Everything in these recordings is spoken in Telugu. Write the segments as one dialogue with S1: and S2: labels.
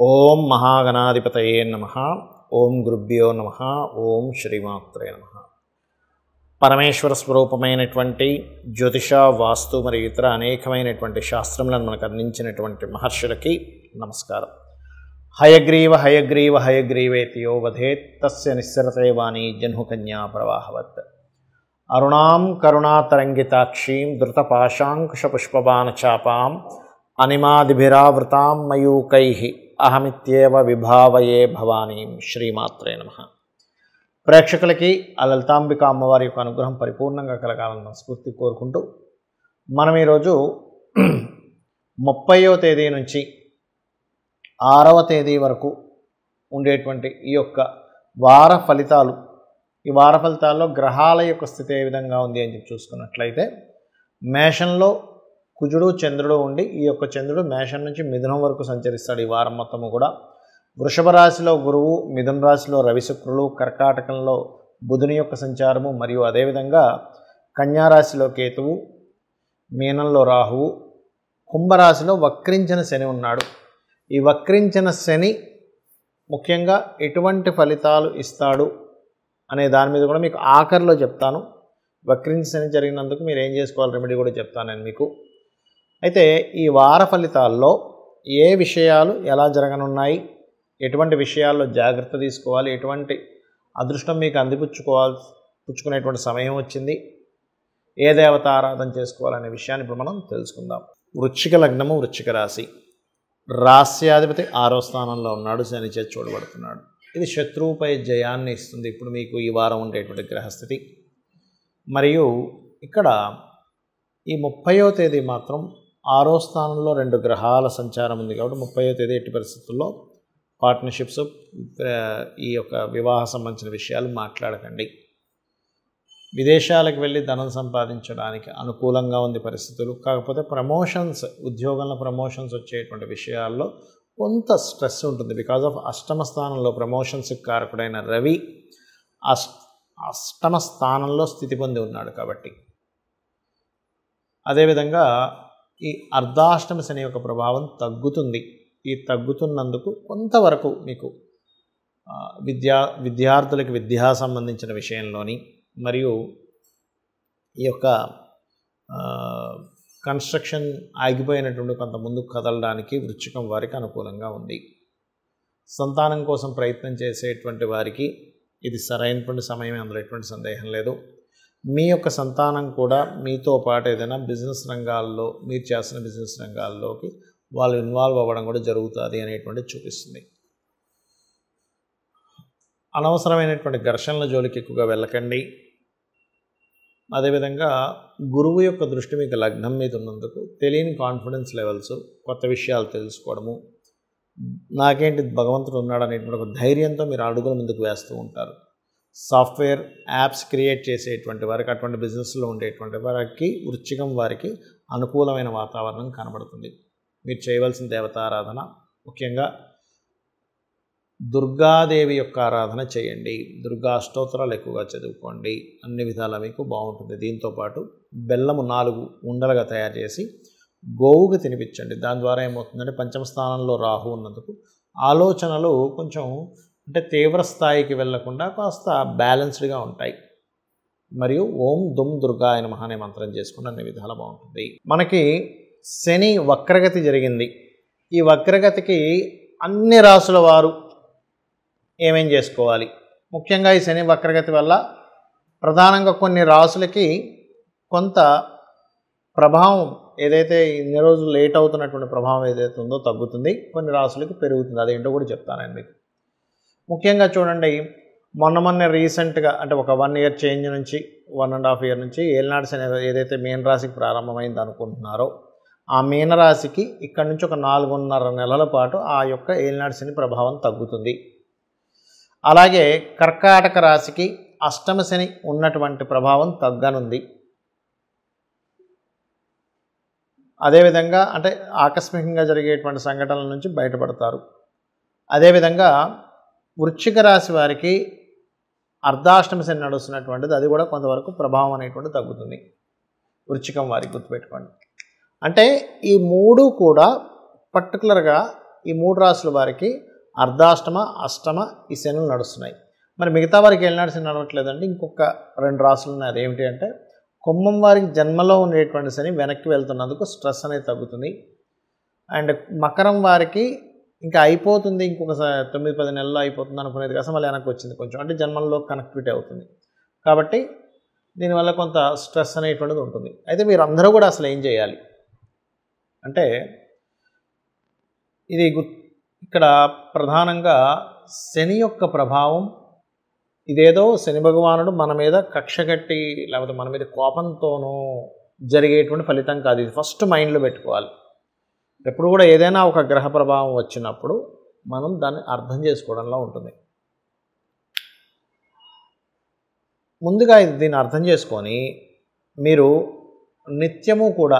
S1: ఓం మహాగణాధిపతయే నమః. ఓం గురుభ్యో నమః. ఓం శ్రీమాత్రే నమః. పరమేశ్వర స్వరూపమైనటువంటి జ్యోతిష, వాస్తు మరియు ఇతర అనేకమైనటువంటి శాస్త్రములను మనకు అందించినటువంటి మహర్షులకి నమస్కారం. హయగ్రీవ హయగ్రీవ హయగ్రీవేతి యో వధేత్ తస్య నిస్సరతే వాణి జహ్నుకన్యా ప్రవాహవత్. అరుణాం కరుణాతరంగితాక్షీం ధృతపాశాంకుశపుష్పబాణచాపాం అనిమాదిభిరావృతాం మయూకైః అహమిత్యేవ విభావయే భవానీం. శ్రీమాత్రే నమః. ప్రేక్షకులకి ఆ లలితాంబిక అమ్మవారి యొక్క అనుగ్రహం పరిపూర్ణంగా కలగాలన్న స్ఫూర్తి కోరుకుంటూ మనం ఈరోజు 30వ తేదీ నుంచి 6వ తేదీ వరకు ఉండేటువంటి ఈ యొక్క వార ఫలితాలు, ఈ వార ఫలితాల్లో గ్రహాల యొక్క స్థితి ఏ విధంగా ఉంది అని చెప్పి చూసుకున్నట్లయితే, మేషంలో కుజుడు చంద్రుడు ఉండి, ఈ యొక్క చంద్రుడు మేషం నుంచి మిథునం వరకు సంచరిస్తాడు ఈ వారం మొత్తము కూడా. వృషభ రాశిలో గురువు, మిథున రాశిలో రవి శుక్రులు, కర్కాటకంలో బుధుని యొక్క సంచారము, మరియు అదేవిధంగా కన్యారాశిలో కేతువు, మీనంలో రాహువు, కుంభరాశిలో వక్రించిన శని ఉన్నాడు. ఈ వక్రించిన శని ముఖ్యంగా ఎటువంటి ఫలితాలు ఇస్తాడు అనే దాని మీద కూడా మీకు ఆఖరిలో చెప్తాను. వక్రించిన శని జరిగినందుకు మీరు ఏం చేసుకోవాలి రెమెడీ కూడా చెప్తాను నేను మీకు. అయితే ఈ వార ఫలితాల్లో ఏ విషయాలు ఎలా జరగనున్నాయి, ఎటువంటి విషయాల్లో జాగ్రత్త తీసుకోవాలి, ఎటువంటి అదృష్టం మీకు పుచ్చుకునేటువంటి సమయం వచ్చింది, ఏ దేవత ఆరాధన చేసుకోవాలనే విషయాన్ని ఇప్పుడు మనం తెలుసుకుందాం. వృశ్చిక లగ్నము, వృశ్చిక రాశి, రాస్యాధిపతి 6వ స్థానంలో ఉన్నాడు, శని చేత చూడబడుతున్నాడు. ఇది శత్రువుపై జయాన్ని ఇస్తుంది ఇప్పుడు మీకు ఈ వారం ఉండేటువంటి గ్రహస్థితి. మరియు ఇక్కడ ఈ 30వ తేదీ మాత్రం 6వ స్థానంలో 2 గ్రహాల సంచారం ఉంది కాబట్టి 30వ తేదీ ఎట్టి పరిస్థితుల్లో పార్ట్నర్షిప్స్, ఈ యొక్క వివాహ సంబంధించిన విషయాలు మాట్లాడకండి. విదేశాలకు వెళ్ళి ధనం సంపాదించడానికి అనుకూలంగా ఉంది పరిస్థితులు. కాకపోతే ప్రమోషన్స్, ఉద్యోగంలో ప్రమోషన్స్ వచ్చేటువంటి విషయాల్లో కొంత స్ట్రెస్ ఉంటుంది. బికాజ్ ఆఫ్ అష్టమ స్థానంలో ప్రమోషన్స్కి కారకుడైన రవి అష్టమ స్థానంలో స్థితి పొంది ఉన్నాడు కాబట్టి. అదేవిధంగా ఈ అర్ధాష్టమ శని యొక్క ప్రభావం తగ్గుతుంది. ఈ తగ్గుతున్నందుకు కొంతవరకు మీకు విద్యార్థులకి విద్యా సంబంధించిన విషయంలోని, మరియు ఈ యొక్క కన్స్ట్రక్షన్ ఆగిపోయినటువంటి కొంత ముందుకు కదలడానికి వృశ్చికం వారికి అనుకూలంగా ఉంది. సంతానం కోసం ప్రయత్నం చేసేటువంటి వారికి ఇది సరైనటువంటి సమయమే, అందులో ఎటువంటి సందేహం లేదు. మీ యొక్క సంతానం కూడా మీతో పాటు ఏదైనా బిజినెస్ రంగాల్లో, మీరు చేస్తున్న బిజినెస్ రంగాల్లోకి వాళ్ళు ఇన్వాల్వ్ అవ్వడం కూడా జరుగుతుంది అనేటువంటిది చూపిస్తుంది. అనవసరమైనటువంటి ఘర్షణల జోలికి ఎక్కువగా వెళ్ళకండి. అదేవిధంగా గురువు యొక్క దృష్టి మీకు లగ్నం మీద ఉన్నందుకు తెలియని కాన్ఫిడెన్స్ లెవెల్స్, కొత్త విషయాలు తెలుసుకోవడము, నాకేంటి భగవంతుడు ఉన్నాడు అనేటువంటి ఒక ధైర్యంతో మీరు అడుగుల ముందుకు వేస్తూ ఉంటారు. సాఫ్ట్వేర్ యాప్స్ క్రియేట్ చేసేటువంటి వారికి, అటువంటి బిజినెస్లో ఉండేటువంటి వారికి, వృశ్చికం వారికి అనుకూలమైన వాతావరణం కనబడుతుంది. మీరు చేయవలసిన దేవతారాధన ముఖ్యంగా దుర్గాదేవి యొక్క ఆరాధన చేయండి. దుర్గా అష్టోత్తరాలు ఎక్కువగా చదువుకోండి. అన్ని విధాలా మీకు బాగుంటుంది. దీంతోపాటు బెల్లము 4 ఉండలుగా తయారు చేసి గోవుకి తినిపించండి. దాని ద్వారా ఏమవుతుందంటే, పంచమ స్థానంలో రాహు ఉన్నందుకు ఆలోచనలు కొంచెం అంటే తీవ్ర స్థాయికి వెళ్లకుండా కాస్త బ్యాలెన్స్డ్గా ఉంటాయి. మరియు ఓం దుమ్ దుర్గాయ నమః అనే మంత్రం చేసుకుని అన్ని విధాలా బాగుంటుంది. మనకి శని వక్రగతి జరిగింది. ఈ వక్రగతికి అన్ని రాసుల వారు ఏమేం చేసుకోవాలి? ముఖ్యంగా ఈ శని వక్రగతి వల్ల ప్రధానంగా కొన్ని రాసులకి కొంత ప్రభావం, ఏదైతే ఇన్ని రోజులు లేట్ అవుతున్నటువంటి ప్రభావం ఏదైతే ఉందో తగ్గుతుంది, కొన్ని రాసులకి పెరుగుతుంది. అదేంటో కూడా చెప్తానండి మీకు. ముఖ్యంగా చూడండి, మొన్న రీసెంట్గా అంటే ఒక 1 ఇయర్ చేంజ్ నుంచి 1.5 ఇయర్ నుంచి ఏలినాటి శని ఏదైతే మీన రాశికి ప్రారంభమైంది అనుకుంటున్నారో, ఆ మీనరాశికి ఇక్కడ నుంచి ఒక 4.5 నెలల పాటు ఆ యొక్క ఏలినాటి శని ప్రభావం తగ్గుతుంది. అలాగే కర్కాటక రాశికి అష్టమ శని ఉన్నటువంటి ప్రభావం తగ్గనుంది. అదేవిధంగా అంటే ఆకస్మికంగా జరిగేటువంటి సంఘటనల నుంచి బయటపడతారు. అదేవిధంగా వృశ్చిక రాశి వారికి అర్ధాష్టమ శని నడుస్తున్నటువంటిది, అది కూడా కొంతవరకు ప్రభావం అనేటువంటిది తగ్గుతుంది. వృశ్చికం వారికి గుర్తుపెట్టుకోండి. అంటే ఈ 3 కూడా పర్టికులర్గా ఈ 3 రాశుల వారికి అర్ధాష్టమ, అష్టమ ఈ శనులు నడుస్తున్నాయి. మరి మిగతా వారికి ఏలినాటి శని నడవట్లేదంటే ఇంకొక 2 రాశులు ఉన్నాయి. అదేమిటి అంటే కుంభం వారికి జన్మలో ఉండేటువంటి శని వెనక్కి వెళ్తున్నందుకు స్ట్రెస్ అనేది తగ్గుతుంది. అండ్ మకరం వారికి ఇంకా అయిపోతుంది, ఇంకొక 9-10 నెలల్లో అయిపోతుంది అనుకునేది కాస్త మళ్ళీ వెనక్కి వచ్చింది కొంచెం, అంటే జన్మల్లో కనెక్టివిటీ అవుతుంది. కాబట్టి దీనివల్ల కొంత స్ట్రెస్ అనేటువంటిది ఉంటుంది. అయితే మీరు అందరూ కూడా అసలు ఏం చేయాలి అంటే ఇది ఇక్కడ ప్రధానంగా శని యొక్క ప్రభావం, ఇదేదో శని భగవానుడు మన మీద కక్ష కట్టి లేకపోతే మన మీద కోపంతోనూ జరిగేటువంటి ఫలితం కాదు. ఇది ఫస్ట్ మైండ్లో పెట్టుకోవాలి. ఎప్పుడు కూడా ఏదైనా ఒక గ్రహ ప్రభావం వచ్చినప్పుడు మనం దాన్ని అర్థం చేసుకోవడంలో ఉంటుంది. ముందుగా దీన్ని అర్థం చేసుకొని మీరు నిత్యము కూడా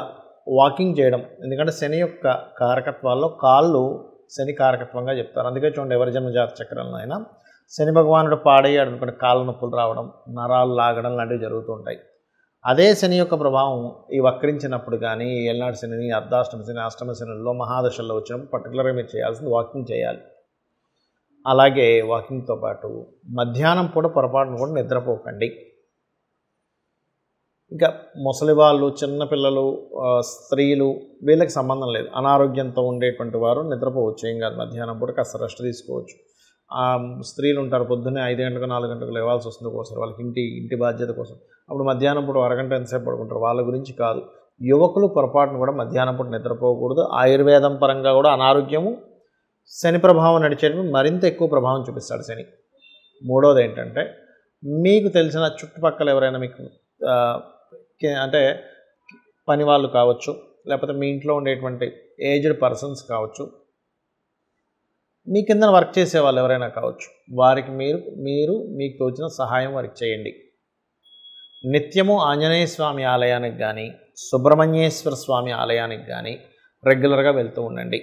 S1: వాకింగ్ చేయడం, ఎందుకంటే శని యొక్క కారకత్వాల్లో కాళ్ళు శని కారకత్వంగా చెప్తారు. అందుకే చూడండి ఎవరి జన్మజాత చక్రంలో అయినా శని భగవానుడు పాడయ్యాడు అనుకుంటే కాళ్ళ నొప్పులు రావడం, నరాలు లాగడం లాంటివి జరుగుతూ ఉంటాయి. అదే శని యొక్క ప్రభావం ఈ వక్రించినప్పుడు కానీ ఏలినాటి శని, అర్ధాష్టమ శని, అష్టమ శనుల్లో మహాదశల్లో వచ్చినప్పుడు పర్టికులర్గా మీరు చేయాల్సింది వాకింగ్ చేయాలి. అలాగే వాకింగ్తో పాటు మధ్యాహ్నం పూట పొరపాటును కూడా నిద్రపోకండి. ఇంకా ముసలి వాళ్ళు, చిన్నపిల్లలు, స్త్రీలు వీళ్ళకి సంబంధం లేదు. అనారోగ్యంతో ఉండేటువంటి వారు నిద్రపోవచ్చు, ఏం కాదు. మధ్యాహ్నం పూట కాస్త రెస్ట్ తీసుకోవచ్చు. స్త్రీలు ఉంటారు పొద్దున్నే 5 గంటలకు 4 గంటలకు లేవాల్సి వస్తుంది ఒకసారి వాళ్ళకి ఇంటి బాధ్యత కోసం. అప్పుడు మధ్యాహ్నం పూట అరగంట ఎంతసేపు పడుకుంటారు, వాళ్ళ గురించి కాదు. యువకులు పొరపాటును కూడా మధ్యాహ్నం పూట నిద్రపోకూడదు. ఆయుర్వేదం పరంగా కూడా అనారోగ్యము శని ప్రభావం నడిచేటప్పుడు మరింత ఎక్కువ ప్రభావం చూపిస్తాడు శని. మూడోది ఏంటంటే మీకు తెలిసిన చుట్టుపక్కల ఎవరైనా మీకు అంటే పని వాళ్ళు కావచ్చు, లేకపోతే మీ ఇంట్లో ఉండేటువంటి ఏజ్డ్ పర్సన్స్ కావచ్చు, మీ కింద వర్క్ చేసే వాళ్ళు ఎవరైనా కావచ్చు, వారికి మీరు మీకు తోచిన సహాయం వారికి చేయండి. నిత్యము ఆంజనేయ స్వామి ఆలయానికి కానీ సుబ్రహ్మణ్యేశ్వర స్వామి ఆలయానికి కానీ రెగ్యులర్గా వెళ్తూ ఉండండి.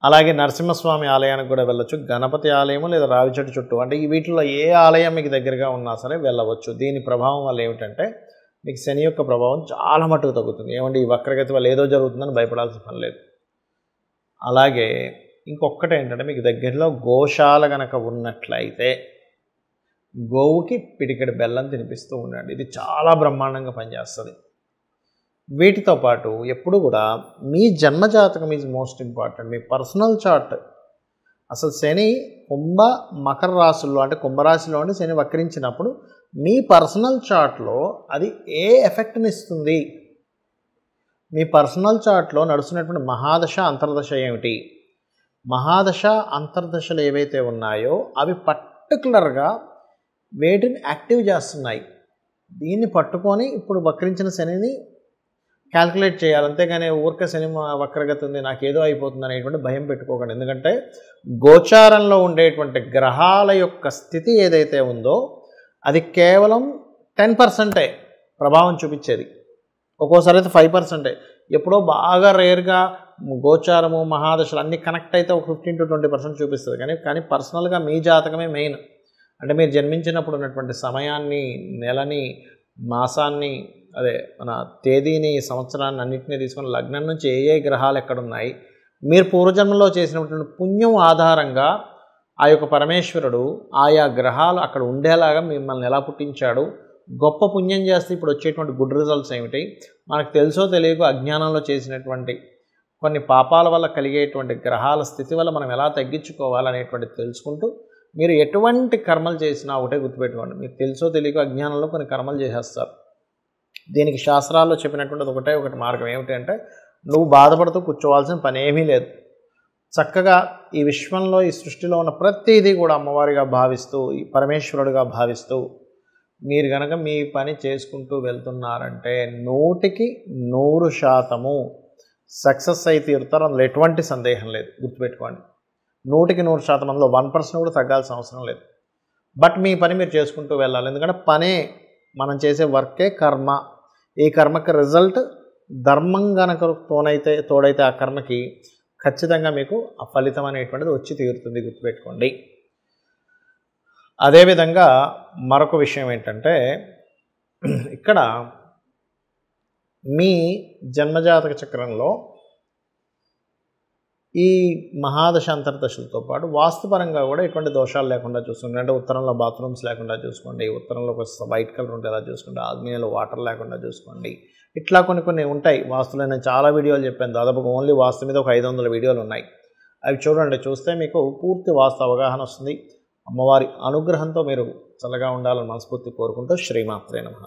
S1: అలాగే నరసింహస్వామి ఆలయానికి కూడా వెళ్ళవచ్చు. గణపతి ఆలయము లేదా రావి చెట్టు చుట్టూ, అంటే ఈ వీటిలో ఏ ఆలయం మీకు దగ్గరగా ఉన్నా సరే వెళ్ళవచ్చు. దీని ప్రభావం వల్ల ఏమిటంటే మీకు శని యొక్క ప్రభావం చాలా మట్టుకు తగ్గుతుంది. ఏమంటే ఈ వక్రగతి వల్ల ఏదో జరుగుతుందని భయపడాల్సిన పని లేదు. అలాగే ఇంకొకటి ఏంటంటే మీకు దగ్గరలో గోశాల కనుక ఉన్నట్లయితే గోవుకి పిడికెడు బెల్లం తినిపిస్తూ ఉండండి. ఇది చాలా బ్రహ్మాండంగా పనిచేస్తుంది. వీటితో పాటు ఎప్పుడు కూడా మీ జన్మజాతకం ఈజ్ మోస్ట్ ఇంపార్టెంట్. మీ పర్సనల్ చార్ట్, అసలు శని మకర రాశుల్లో అంటే కుంభరాశిలో ఉండి శని వక్రించినప్పుడు మీ పర్సనల్ చార్ట్లో అది ఏ ఎఫెక్ట్ని ఇస్తుంది, మీ పర్సనల్ చార్ట్లో నడుస్తున్నటువంటి మహాదశ అంతర్దశ ఏమిటి, మహాదశ అంతర్దశలు ఏవైతే ఉన్నాయో అవి పర్టికులర్గా వేటిని యాక్టివ్ చేస్తున్నాయి. దీన్ని పట్టుకొని ఇప్పుడు వక్రించిన శనిని క్యాల్కులేట్ చేయాలి. అంతేగాని ఊరికే శని వక్రగతి ఉంది నాకేదో అయిపోతుంది అనేటువంటి భయం పెట్టుకోకండి. ఎందుకంటే గోచారంలో ఉండేటువంటి గ్రహాల యొక్క స్థితి ఏదైతే ఉందో అది కేవలం 10% ప్రభావం చూపించేది. ఒక్కోసారి అయితే 5%. ఎప్పుడో బాగా రేర్గా గోచారము మహాదశలు అన్నీ కనెక్ట్ అయితే ఒక 15-20% చూపిస్తుంది. కానీ పర్సనల్గా మీ జాతకమే మెయిన్. అంటే మీరు జన్మించినప్పుడు ఉన్నటువంటి సమయాన్ని, నెలని, మాసాన్ని, అదే మన తేదీని, సంవత్సరాన్ని అన్నింటినీ తీసుకొని లగ్నం నుంచి ఏ గ్రహాలు ఎక్కడున్నాయి, మీరు పూర్వజన్మలో చేసినటువంటి పుణ్యం ఆధారంగా ఆ యొక్క పరమేశ్వరుడు ఆయా గ్రహాలు అక్కడ ఉండేలాగా మిమ్మల్ని ఎలా పుట్టించాడు, గొప్ప పుణ్యం చేస్తే ఇప్పుడు వచ్చేటువంటి గుడ్ రిజల్ట్స్ ఏమిటి, మనకు తెలుసో తెలియకో అజ్ఞానంలో చేసినటువంటి కొన్ని పాపాల వల్ల కలిగేటువంటి గ్రహాల స్థితి వల్ల మనం ఎలా తగ్గించుకోవాలనేటువంటిది తెలుసుకుంటూ మీరు ఎటువంటి కర్మలు చేసినా ఒకటే గుర్తుపెట్టుకోండి, మీరు తెలుసో తెలియకో అజ్ఞానంలో కొన్ని కర్మలు చేసేస్తారు. దీనికి శాస్త్రాల్లో చెప్పినటువంటిది ఒకటి మార్గం ఏమిటంటే నువ్వు బాధపడుతూ కూర్చోవాల్సిన పని ఏమీ లేదు. చక్కగా ఈ విశ్వంలో, ఈ సృష్టిలో ఉన్న ప్రతిదీ కూడా అమ్మవారిగా భావిస్తూ, ఈ పరమేశ్వరుడిగా భావిస్తూ మీరు కనుక మీ పని చేసుకుంటూ వెళ్తున్నారంటే 100% సక్సెస్ అయి తీరుతారు. అందులో ఎటువంటి సందేహం లేదు, గుర్తుపెట్టుకోండి. 100% అందులో 1% కూడా తగ్గాల్సిన అవసరం లేదు. బట్ మీ పని మీరు చేసుకుంటూ వెళ్ళాలి. ఎందుకంటే పనే, మనం చేసే వర్కే కర్మ. ఈ కర్మకి రిజల్ట్ ధర్మం కనుక తోడైతే ఆ కర్మకి ఖచ్చితంగా మీకు ఆ ఫలితం అనేటువంటిది వచ్చి తీరుతుంది, గుర్తుపెట్టుకోండి. అదేవిధంగా మరొక విషయం ఏంటంటే ఇక్కడ మీ జన్మజాతక చక్రంలో ఈ మహాదశ అంతర్దశలతో పాటు వాస్తుపరంగా కూడా ఎటువంటి దోషాలు లేకుండా చూసుకోండి. అంటే ఉత్తరంలో బాత్రూమ్స్ లేకుండా చూసుకోండి, ఉత్తరంలో వైట్ కలర్ ఉండేలా చూసుకోండి, ఆగ్నేయంలో వాటర్ లేకుండా చూసుకోండి. ఇట్లా కొన్ని ఉంటాయి వాస్తులో. నేను చాలా వీడియోలు చెప్పాను, దాదాపుగా ఓన్లీ వాస్తు మీద ఒక 500 వీడియోలు ఉన్నాయి. అవి చూడండి, చూస్తే మీకు పూర్తి వాస్తు అవగాహన వస్తుంది. అమ్మవారి అనుగ్రహంతో మీరు చల్లగా ఉండాలని మనస్ఫూర్తి కోరుకుంటూ శ్రీమాత్రే నమః.